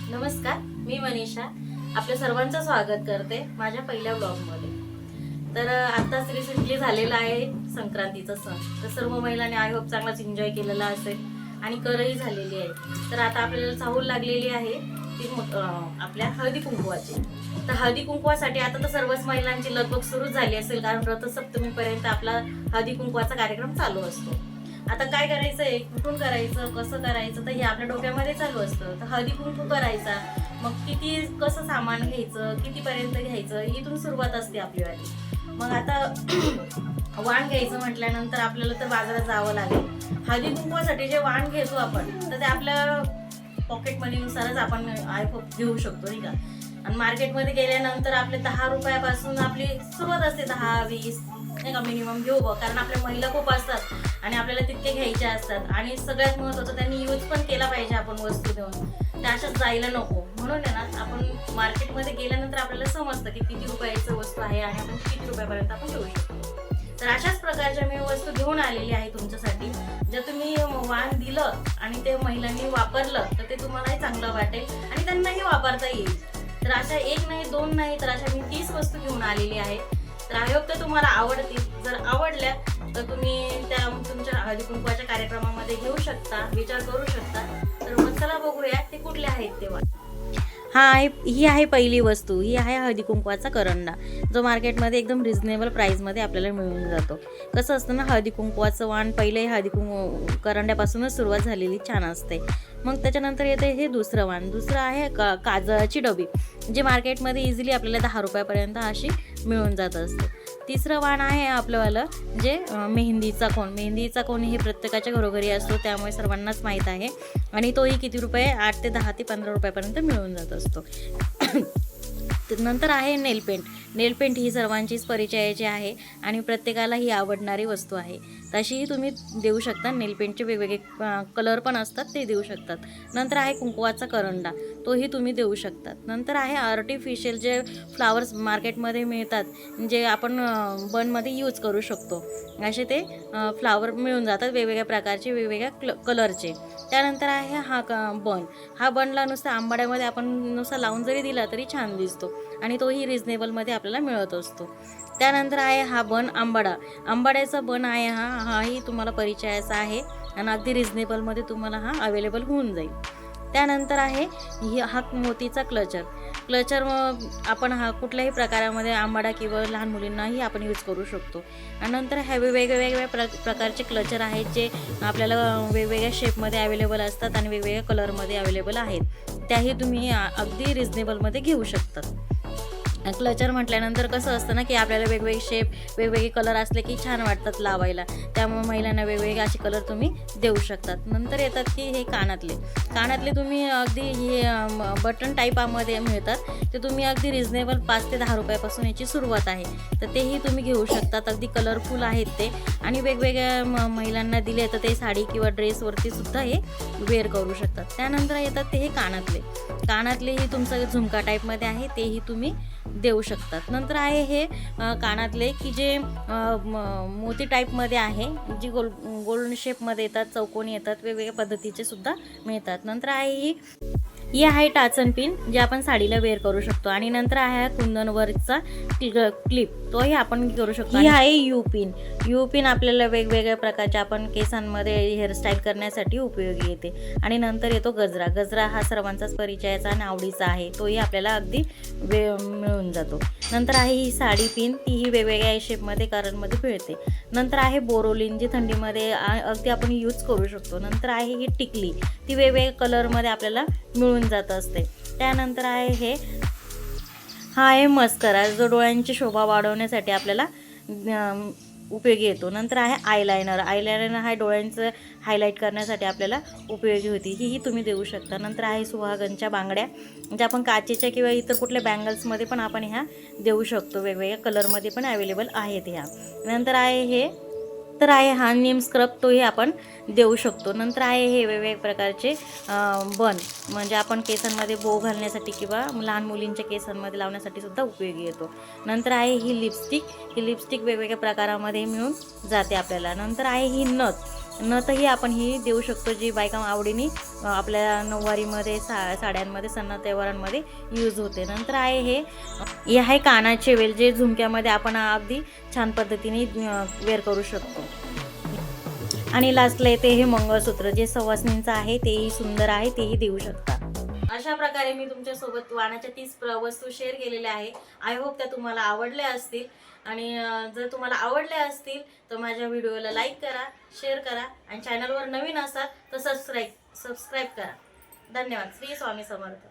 नमस्कार, मी मनीषा आपल्या सर्वांचं स्वागत करते माझ्या पहिल्या ब्लॉगमध्ये। तर आताच रिसेंटली झालेला आहे संक्रांतीचा सण। तर सर्व महिलांनी आय होप चांगलाच एन्जॉय केलेला असेल आणि करही झालेली आहे। तर आता आपल्याला चाहूल लागलेली आहे ती आपल्या हळदी कुंकवाची। तर हळदी कुंकवासाठी आता तर सर्वच महिलांची लगबग सुरू झाली असेल, कारण रथसप्तमीपर्यंत आपला हळदी कुंकवाचा कार्यक्रम चालू असतो। आता काय करायचंय, कुठून करायचं, कसं करायचं, तर हे आपल्या डोक्यामध्ये चालू असतं। तर हळदी कुंकू करायचा, मग किती कसं सामान घ्यायचं, कितीपर्यंत घ्यायचं, इथून सुरुवात असते आपलीवाली। मग आता वाण घ्यायचं म्हटल्यानंतर आपल्याला तर बाजारात जावं लागेल। हळदी कुंकवासाठी जे वाण घेतो आपण, तर ते आपल्या पॉकेट मनीनुसारच आपण घेऊ शकतो, नाही का। आणि मार्केटमध्ये गेल्यानंतर आपले 10 रुपयापासून आपली सुरुवात असते, 10-20 नाही का मिनिमम घेऊ बघ, कारण आपल्या महिला खूप असतात आणि आपल्याला तितके घ्यायचे असतात। आणि सगळ्यात महत्त्वाचं त्यांनी यूज पण केला पाहिजे आपण वस्तू देऊन, त्या अशाच जायला नको। म्हणून आहे ना, आपण मार्केटमध्ये गेल्यानंतर आपल्याला समजतं की किती रुपयाचं वस्तू आहे आणि आपण किती रुपयापर्यंत आपण घेऊ शकतो। तर अशाच प्रकारच्या मी वस्तू घेऊन आलेली आहे तुमच्यासाठी। जर तुम्ही वाण दिलं आणि ते महिलांनी वापरलं तर ते तुम्हालाही चांगलं वाटेल आणि त्यांनाही वापरता येईल। तर अशा एक नाही, दोन नाही, तर अशा मी 30 वस्तू घेऊन आलेली आहे। तर आय होप तर तुम्हाला आवडतील। जर आवडल्या तर तुम्ही त्या तुमच्या हळदी कुंकवाच्या कार्यक्रमामध्ये घेऊ शकता, विचार करू शकता। तर मग चला बघूया ते कुठले आहेत तेव्हा। ही आहे पहिली वस्तू, ही आहे हळदी कुंकवाचा करंडा, जो मार्केटमध्ये एकदम रिझनेबल प्राईसमध्ये आपल्याला मिळून जातो। कसं असतं ना, हळदी कुंकवाचं वाण पहिले हळदी करंड्यापासूनच सुरुवात झालेली छान असते। मग त्याच्यानंतर येते हे दुसरं वाण, दुसरं आहे काजळाची डबी, जे मार्केटमध्ये इझिली आपल्याला 10 रुपयापर्यंत अशी मिळून जात असते। तिसरं वाण आहे आपलंवालं जे मेहंदीचा कोन। मेहंदीचा कोन हे प्रत्येकाच्या घरोघरी असतो, त्यामुळे सर्वांनाच माहीत आहे। आणि तोही किती रुपये, 8 ते 10 ते 15 रुपयापर्यंत मिळून जात असतो। नंतर आहे नेलपेंट। नेलपेंट ही सर्वांचीच परिचयाची आहे आणि प्रत्येकाला ही आवडणारी वस्तू आहे। तशीही तुम्ही देऊ शकता, नेलपेंटचे वेगवेगळे कलर पण असतात, ते देऊ शकतात। नंतर आहे कुंकवाचा करंडा, तोही तुम्ही देऊ शकतात। नंतर आहे आर्टिफिशियल जे फ्लावर्स मार्केटमध्ये मिळतात, जे आपण बनमध्ये यूज करू शकतो, असे ते फ्लावर मिळून जातात वेगवेगळ्या प्रकारचे, वेगवेगळ्या कलरचे। त्यानंतर आहे हा बनला नुसता आंबाड्यामध्ये आपण नुसता लावून जरी दिला तरी छान दिसतो आणि तोही रिजनेबलमध्ये आपल्याला मिळत असतो। त्यानंतर आहे हा आंबाडा। आंबाड्याचा बन आहे हाही तुम्हाला परिचयाचा आहे आणि अगदी रिजनेबलमध्ये तुम्हाला हा अवेलेबल होऊन जाईल। त्यानंतर आहे हा मोतीचा क्लचर आपण हा कुठल्याही प्रकारामध्ये आंबाडा किंवा लहान मुलींनाही आपण यूज करू शकतो। आणि नंतर हे वेगवेगळ्या प्रकारचे क्लचर आहेत, जे आपल्याला वेगवेगळ्या शेपमध्ये अवेलेबल असतात आणि वेगवेगळ्या कलरमध्ये अवेलेबल आहेत, त्याही तुम्ही अगदी रिजनेबलमध्ये घेऊ शकतात। क्लचर म्हटल्यानंतर कसं असतं ना, की आपल्याला वेगवेगळे शेप, वेगवेगळे कलर असले की छान वाटतात लावायला, त्यामुळे महिलांना वेगवेगळे असे कलर तुम्ही देऊ शकतात। नंतर येतात की हे कानातले तुम्ही अगदी हे बटन टाईपामध्ये मिळतात, ते तुम्ही अगदी रिजनेबल 5 ते 10 रुपयापासून याची सुरुवात आहे, तर तेही तुम्ही घेऊ शकतात। अगदी कलरफुल आहेत ते आणि वेगवेगळ्या महिलांना दिले तर ते साडी किंवा ड्रेसवरती सुद्धा हे वेअर करू शकतात। त्यानंतर येतात ते हे कानातलेही तुमचं झुमका टाईपमध्ये आहे, तेही तुम्ही देऊ शकतात। नंतर आहे हे कानातले की जे मोती टाईपमध्ये आहे, जी गोल्डन शेपमध्ये येतात, चौकोनी येतात, वेगवेगळ्या पद्धतीचे सुद्धा मिळतात। नंतर आहे ही आहे टाचन पिन, जे आपण साडीला वेअर करू शकतो। आणि नंतर आहे कुंदनवरचा क्लिप, तोही आपण करू शकतो। ही आहे यू पिन आपल्याला वेगवेगळ्या प्रकारच्या आपण केसांमध्ये हेअरस्टाईल करण्यासाठी उपयोगी येते। आणि नंतर येतो गजरा हा सर्वांचाच परिचयाचा आणि आवडीचा आहे, तोही आपल्याला अगदी मिळून जातो। नंतर आहे ही साडी पिन, तीही वेगवेगळ्या शेपमध्ये कलरमध्ये मिळते। नंतर आहे बोरोलिन, जी थंडीमध्ये अगदी आपण यूज करू शकतो। नंतर आहे ही टिकली, ती वेगवेगळ्या कलरमध्ये आपल्याला मिळून जात असते। त्यानंतर आहे हा आहे मस्करा, जो डोळ्यांची शोभा वाढवण्यासाठी आपल्याला उपयोगी येतो। नंतर आहे आयलायनर हा डोळ्यांचं हायलाईट करण्यासाठी आपल्याला उपयोगी होती, ही तुम्ही देऊ शकता। नंतर आहे सुहागनच्या बांगड्या, ज्या आपण काचेच्या किंवा इतर कुठल्या बँगल्समध्ये पण आपण ह्या देऊ शकतो, वेगवेगळ्या कलरमध्ये पण अवेलेबल आहेत ह्या। नंतर आहे हा नीम स्क्रब, तोही आपण देऊ शकतो। नंतर आहे हे वेगवेगळ्या प्रकारचे बन, म्हणजे आपण केसांमध्ये बो घालण्यासाठी किंवा लहान मुलींच्या केसांमध्ये लावण्यासाठी सुद्धा उपयोगी येतो। नंतर आहे ही लिपस्टिक वेगवेगळ्या प्रकारामध्ये मिळून जाते आपल्याला। नंतर आहे ही नथही आपण ही देऊ शकतो, जी बायका आवडीने आपल्या नऊवारीमध्ये साड्यांमध्ये सण त्योहारांमध्ये यूज होते. नंतर आहे हे आहे कानाचे वेल, जे झुमक्यामध्ये आपण अगदी छान पद्धतीने वेअर करू शकतो. आणि लास्टला येते हे मंगळसूत्र, जे सवासनींचं आहे, तेही सुंदर आहे, तेही देऊ शकता. अशा प्रकारे मी तुमच्यासोबत वाणाच्या 30 वस्तू शेअर केलेल्या आहे. आय होप त्या तुम्हाला आवडल्या असतील. आणि जर तुम्हाला आवडल्या असतील तर माझ्या व्हिडिओला लाईक करा, शेअर करा आणि चॅनलवर नवीन असाल तर सबस्क्राईब करा. धन्यवाद. श्री स्वामी समर्थ.